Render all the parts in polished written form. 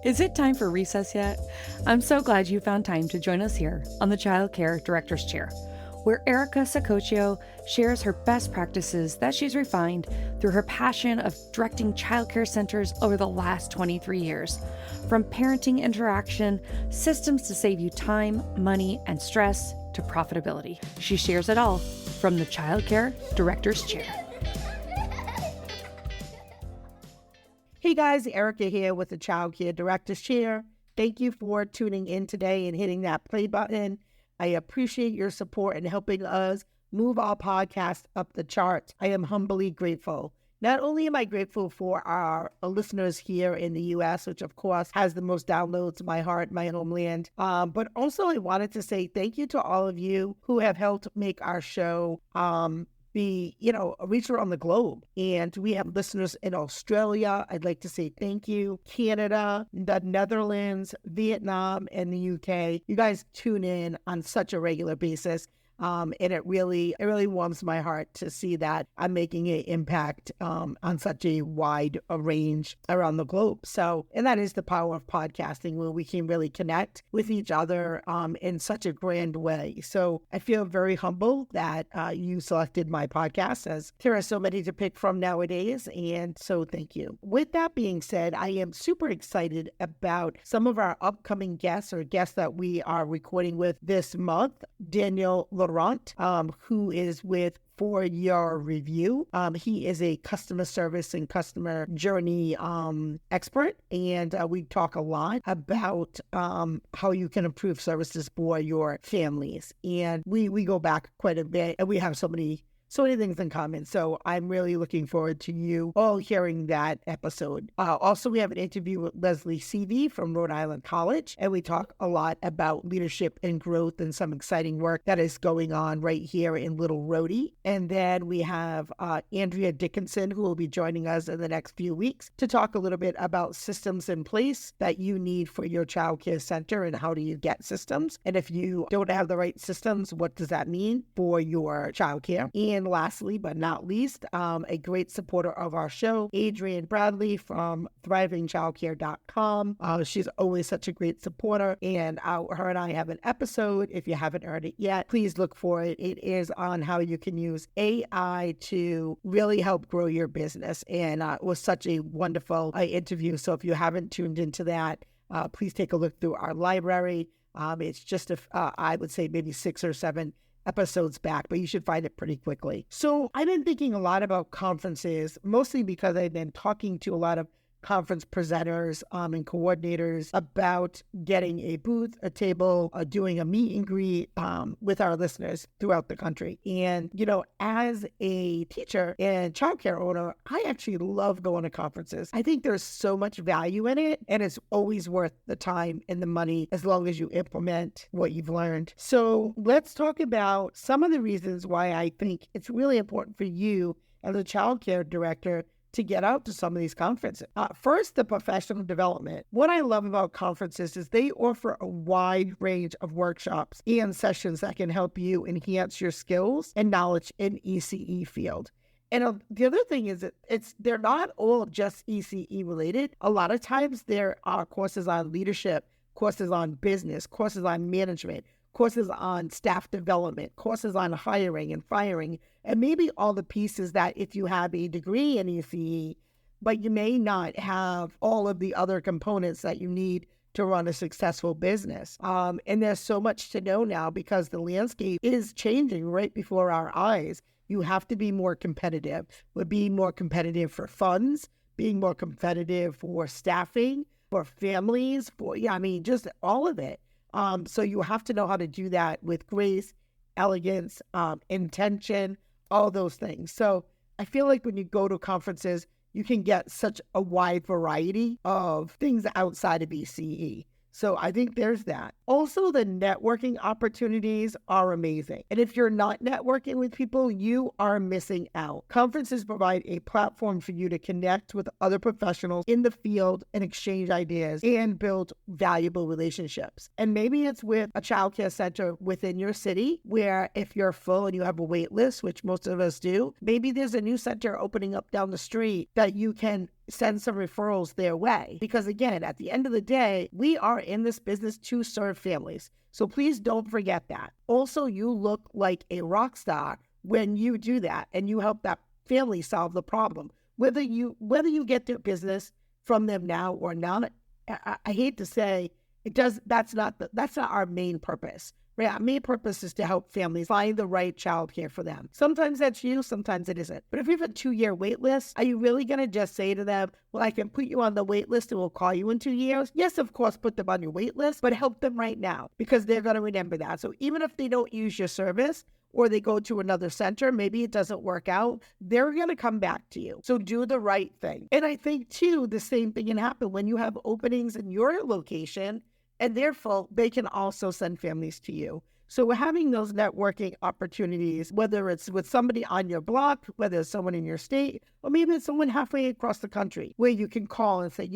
Is it time for recess yet? I'm so glad you found time to join us here on the Childcare Director's Chair, where Erica Sacoccio shares her best practices that she's refined through her passion of directing childcare centers over the last 23 years. From parenting interaction, systems to save you time, money, and stress, to profitability. She shares it all from the Childcare Director's Chair. Hey guys, Erica here with the Childcare Director's Chair. Thank you for tuning in today and hitting that play button. I appreciate your support in helping us move our podcast up the charts. I am humbly grateful. Not only am I grateful for our listeners here in the U.S., which of course has the most downloads, my heart, my homeland, but also I wanted to say thank you to all of you who have helped make our show be, a reach around the globe. And we have listeners in Australia. I'd like to say thank you. Canada, the Netherlands, Vietnam, and the UK. You guys tune in on such a regular basis. And it really warms my heart to see that I'm making an impact on such a wide range around the globe. So, and that is the power of podcasting, where we can really connect with each other in such a grand way. So I feel very humble that you selected my podcast, as there are so many to pick from nowadays. And so thank you. With that being said, I am super excited about some of our upcoming guests or guests that we are recording with this month. Daniel Laurent, who is with For Your Review. He is a customer service and customer journey expert, and we talk a lot about how you can improve services for your families. And we go back quite a bit, and we have so many things in common. So I'm really looking forward to you all hearing that episode. Also, we have an interview with Leslie Seavey from Rhode Island College, and we talk a lot about leadership and growth and some exciting work that is going on right here in Little Rhodey. And then we have Andrea Dickinson, who will be joining us in the next few weeks to talk a little bit about systems in place that you need for your childcare center and how do you get systems. And if you don't have the right systems, what does that mean for your childcare? And lastly, but not least, a great supporter of our show, Adrienne Bradley from thrivingchildcare.com. She's always such a great supporter, and her and I have an episode. If you haven't heard it yet, please look for it. It is on how you can use AI to really help grow your business, and it was such a wonderful interview. So if you haven't tuned into that, please take a look through our library. It's just, I would say maybe 6 or 7 episodes back, but you should find it pretty quickly. So I've been thinking a lot about conferences, mostly because I've been talking to a lot of conference presenters and coordinators about getting a booth, a table, doing a meet and greet with our listeners throughout the country. And, as a teacher and childcare owner, I actually love going to conferences. I think there's so much value in it, and it's always worth the time and the money as long as you implement what you've learned. So let's talk about some of the reasons why I think it's really important for you as a childcare director to get out to some of these conferences. First, the professional development. What I love about conferences is they offer a wide range of workshops and sessions that can help you enhance your skills and knowledge in ECE field. And the other thing is that they're not all just ECE related. A lot of times there are courses on leadership, courses on business, courses on management, courses on staff development, courses on hiring and firing, and maybe all the pieces that if you have a degree in ECE, but you may not have all of the other components that you need to run a successful business. And there's so much to know now because the landscape is changing right before our eyes. You have to be more competitive. We're being more competitive for funds, being more competitive for staffing, for families, just all of it. So you have to know how to do that with grace, elegance, intention, all those things. So I feel like when you go to conferences, you can get such a wide variety of things outside of ECE. So I think there's that. Also, the networking opportunities are amazing. And if you're not networking with people, you are missing out. Conferences provide a platform for you to connect with other professionals in the field and exchange ideas and build valuable relationships. And maybe it's with a childcare center within your city where if you're full and you have a wait list, which most of us do, maybe there's a new center opening up down the street that you can send some referrals their way. Because again, at the end of the day, we are in this business to serve families. So please don't forget that. Also, you look like a rock star when you do that and you help that family solve the problem. Whether you get their business from them now or not, I hate to say that's not our main purpose. Right? Our main purpose is to help families find the right childcare for them. Sometimes that's you, sometimes it isn't. But if you have a 2-year wait list, are you really going to just say to them, well, I can put you on the wait list and we'll call you in 2 years? Yes, of course, put them on your wait list, but help them right now because they're going to remember that. So even if they don't use your service, or they go to another center, maybe it doesn't work out, they're going to come back to you. So do the right thing. And I think, too, the same thing can happen when you have openings in your location, and therefore they can also send families to you. So we're having those networking opportunities, whether it's with somebody on your block, whether it's someone in your state, or maybe it's someone halfway across the country, where you can call and say,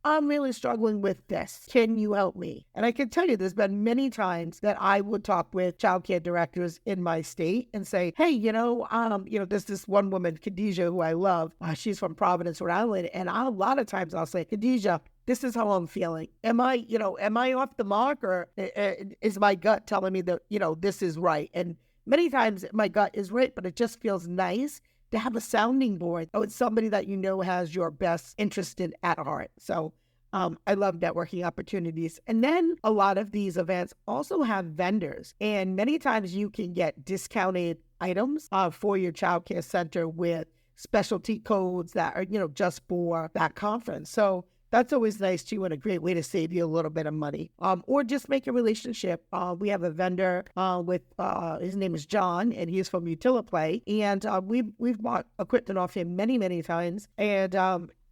I'm really struggling with this. Can you help me? And I can tell you, there's been many times that I would talk with childcare directors in my state and say, hey, there's this one woman, Khadijah, who I love. She's from Providence, Rhode Island. And a lot of times I'll say, Khadijah, this is how I'm feeling. Am I off the mark, or is my gut telling me that, this is right? And many times my gut is right, but it just feels nice to have a sounding board with somebody that has your best interest at heart. So I love networking opportunities. And then a lot of these events also have vendors. And many times you can get discounted items for your childcare center with specialty codes that are, just for that conference. So that's always nice too, and a great way to save you a little bit of money. Or just make a relationship. We have a vendor with his name is John, and he's from Utiliplay, and we've bought equipment off him many, many times. And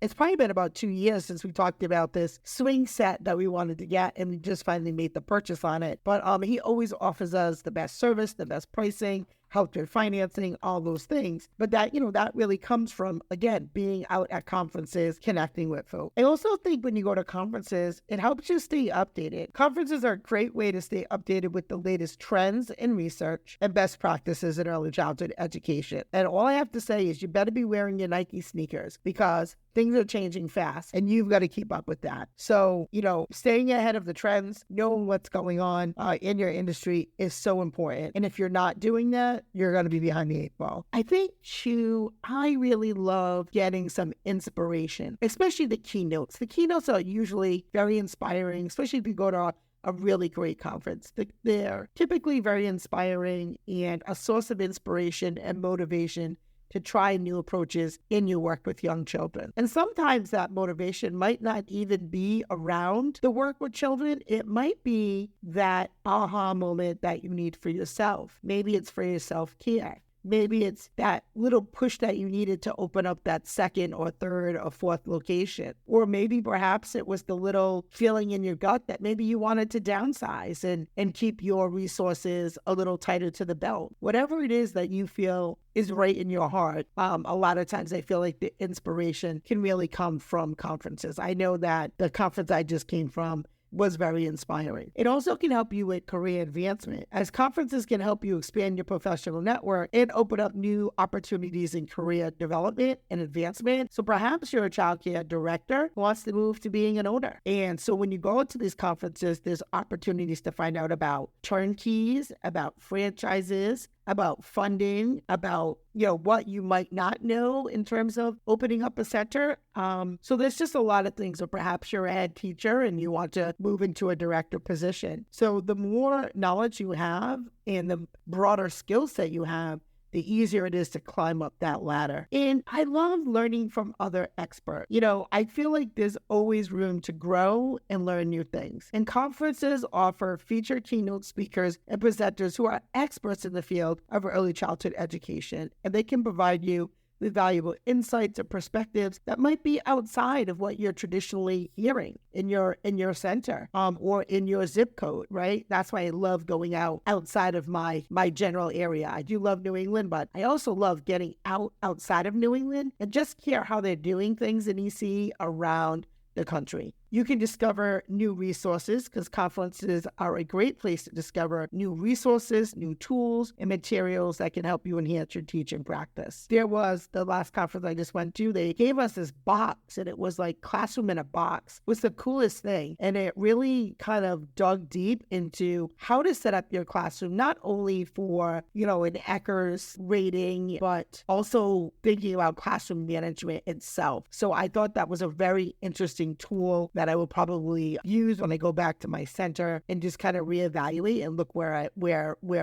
it's probably been about 2 years since we talked about this swing set that we wanted to get, and we just finally made the purchase on it. But he always offers us the best service, the best pricing, help with financing, all those things. But that, that really comes from, again, being out at conferences, connecting with folks. I also think when you go to conferences, it helps you stay updated. Conferences are a great way to stay updated with the latest trends in research and best practices in early childhood education. And all I have to say is you better be wearing your Nike sneakers because things are changing fast and you've got to keep up with that. So, staying ahead of the trends, knowing what's going on in your industry is so important. And if you're not doing that, you're going to be behind the 8 ball. I think, too, I really love getting some inspiration, especially the keynotes. The keynotes are usually very inspiring, especially if you go to a really great conference. They're typically very inspiring and a source of inspiration and motivation to try new approaches in your work with young children. And sometimes that motivation might not even be around the work with children. It might be that aha moment that you need for yourself. Maybe it's for your self-care. Maybe it's that little push that you needed to open up that second or third or fourth location. Or maybe perhaps it was the little feeling in your gut that maybe you wanted to downsize and keep your resources a little tighter to the belt. Whatever it is that you feel is right in your heart, a lot of times I feel like the inspiration can really come from conferences. I know that the conference I just came from was very inspiring. It also can help you with career advancement, as conferences can help you expand your professional network and open up new opportunities in career development and advancement. So perhaps you're a childcare director who wants to move to being an owner. And so when you go to these conferences, there's opportunities to find out about turnkeys, about franchises, about funding, about, what you might not know in terms of opening up a center. So there's just a lot of things. Or perhaps you're a head teacher and you want to move into a director position. So the more knowledge you have and the broader skill set you have, the easier it is to climb up that ladder. And I love learning from other experts. I feel like there's always room to grow and learn new things. And conferences offer featured keynote speakers and presenters who are experts in the field of early childhood education, and they can provide you with valuable insights or perspectives that might be outside of what you're traditionally hearing in your center or in your zip code, right? That's why I love going outside of my general area. I do love New England, but I also love getting outside of New England and just hear how they're doing things in EC around the country. You can discover new resources because conferences are a great place to discover new resources, new tools, and materials that can help you enhance your teaching practice. There was the last conference I just went to, they gave us this box and it was like Classroom in a Box. It was the coolest thing. And it really kind of dug deep into how to set up your classroom, not only for, an Eckers rating, but also thinking about classroom management itself. So I thought that was a very interesting tool that I will probably use when I go back to my center and just kind of reevaluate and look where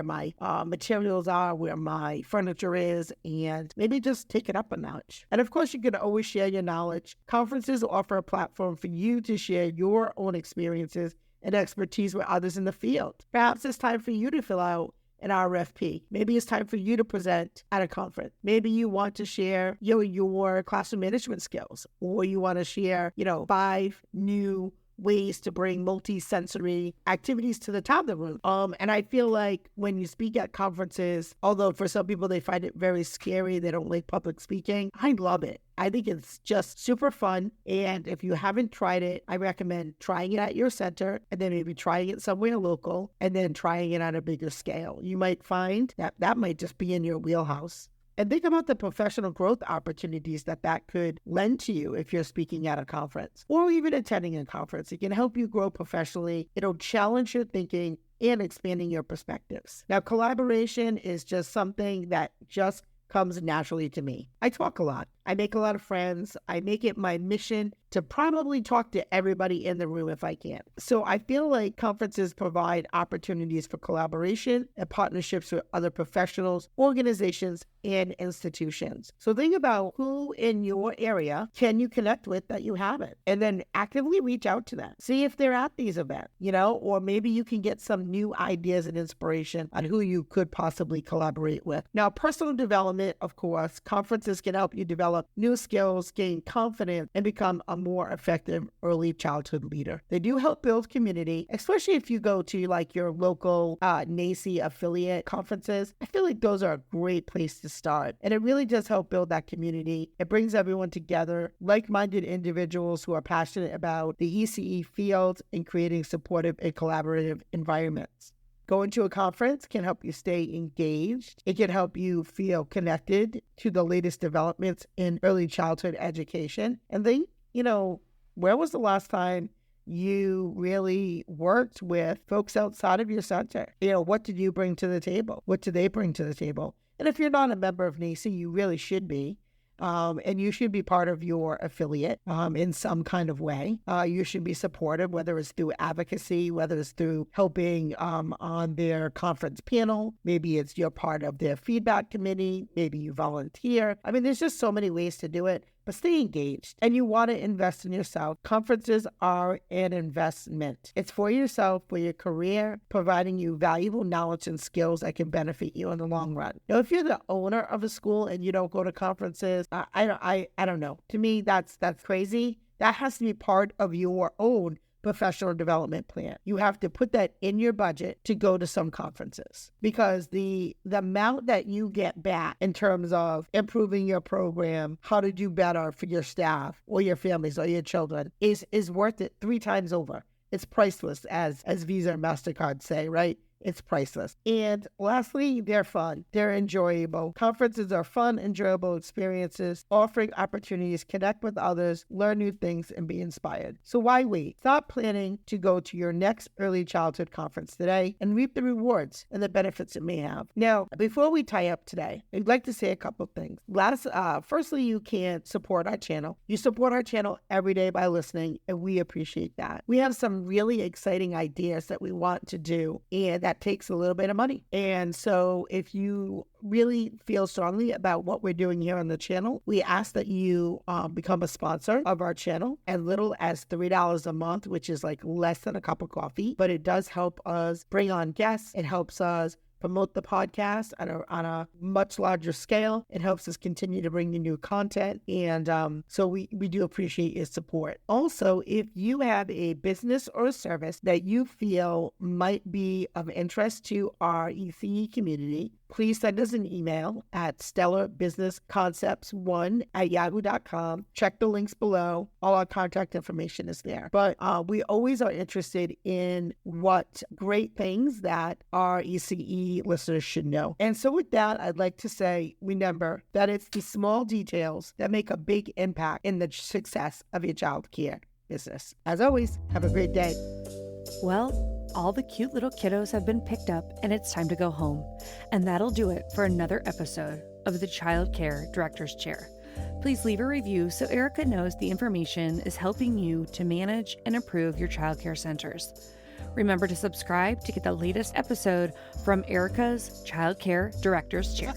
my materials are, where my furniture is, and maybe just take it up a notch. And of course, you can always share your knowledge. Conferences offer a platform for you to share your own experiences and expertise with others in the field. Perhaps it's time for you to fill out an RFP. Maybe it's time for you to present at a conference. Maybe you want to share your classroom management skills, or you want to share, 5 new ways to bring multi-sensory activities to the top of the room. And I feel like when you speak at conferences, although for some people they find it very scary, they don't like public speaking, I love it. I think it's just super fun. And if you haven't tried it, I recommend trying it at your center and then maybe trying it somewhere local and then trying it on a bigger scale. You might find that might just be in your wheelhouse. And think about the professional growth opportunities that could lend to you if you're speaking at a conference or even attending a conference. It can help you grow professionally. It'll challenge your thinking and expanding your perspectives. Now, collaboration is just something that just comes naturally to me. I talk a lot. I make a lot of friends. I make it my mission to probably talk to everybody in the room if I can. So I feel like conferences provide opportunities for collaboration and partnerships with other professionals, organizations, and institutions. So think about who in your area can you connect with that you haven't, and then actively reach out to them. See if they're at these events, or maybe you can get some new ideas and inspiration on who you could possibly collaborate with. Now, personal development, of course, conferences can help you develop new skills, gain confidence, and become a more effective early childhood leader. They do help build community, especially if you go to like your local NACCE affiliate conferences. I feel like those are a great place to start. And it really does help build that community. It brings everyone together, like-minded individuals who are passionate about the ECE field and creating supportive and collaborative environments. Going to a conference can help you stay engaged. It can help you feel connected to the latest developments in early childhood education. And then, where was the last time you really worked with folks outside of your center? What did you bring to the table? What do they bring to the table? And if you're not a member of NACCE, you really should be. And you should be part of your affiliate in some kind of way. You should be supportive, whether it's through advocacy, whether it's through helping on their conference panel. Maybe it's you're part of their feedback committee. Maybe you volunteer. I mean, there's just so many ways to do it. But stay engaged, and you want to invest in yourself. Conferences are an investment. It's for yourself, for your career, providing you valuable knowledge and skills that can benefit you in the long run. Now, if you're the owner of a school and you don't go to conferences, I don't know. To me, that's crazy. That has to be part of your own professional development plan. You have to put that in your budget to go to some conferences, because the amount that you get back in terms of improving your program, how to do better for your staff or your families or your children is worth it 3 times over. It's priceless, as Visa and MasterCard say, right? It's priceless. And lastly, they're fun. They're enjoyable. Conferences are fun, enjoyable experiences, offering opportunities to connect with others, learn new things, and be inspired. So why wait? Start planning to go to your next early childhood conference today and reap the rewards and the benefits it may have. Now, before we tie up today, I'd like to say a couple of things. Firstly, you can support our channel. You support our channel every day by listening, and we appreciate that. We have some really exciting ideas that we want to do, and that takes a little bit of money. And so if you really feel strongly about what we're doing here on the channel, we ask that you become a sponsor of our channel, as little as $3 a month, which is like less than a cup of coffee, but it does help us bring on guests. It helps us promote the podcast on a much larger scale. It helps us continue to bring you new content. And so we do appreciate your support. Also, if you have a business or a service that you feel might be of interest to our ECE community, please send us an email at stellarbusinessconcepts1@yahoo.com. Check the links below. All our contact information is there. But we always are interested in what great things that our ECE listeners should know. And so with that, I'd like to say, remember that it's the small details that make a big impact in the success of your child care business. As always, have a great day. Well, all the cute little kiddos have been picked up and it's time to go home. And that'll do it for another episode of the Child Care Director's Chair. Please leave a review so Erica knows the information is helping you to manage and improve your child care centers. Remember to subscribe to get the latest episode from Erica's Child Care Director's Chair.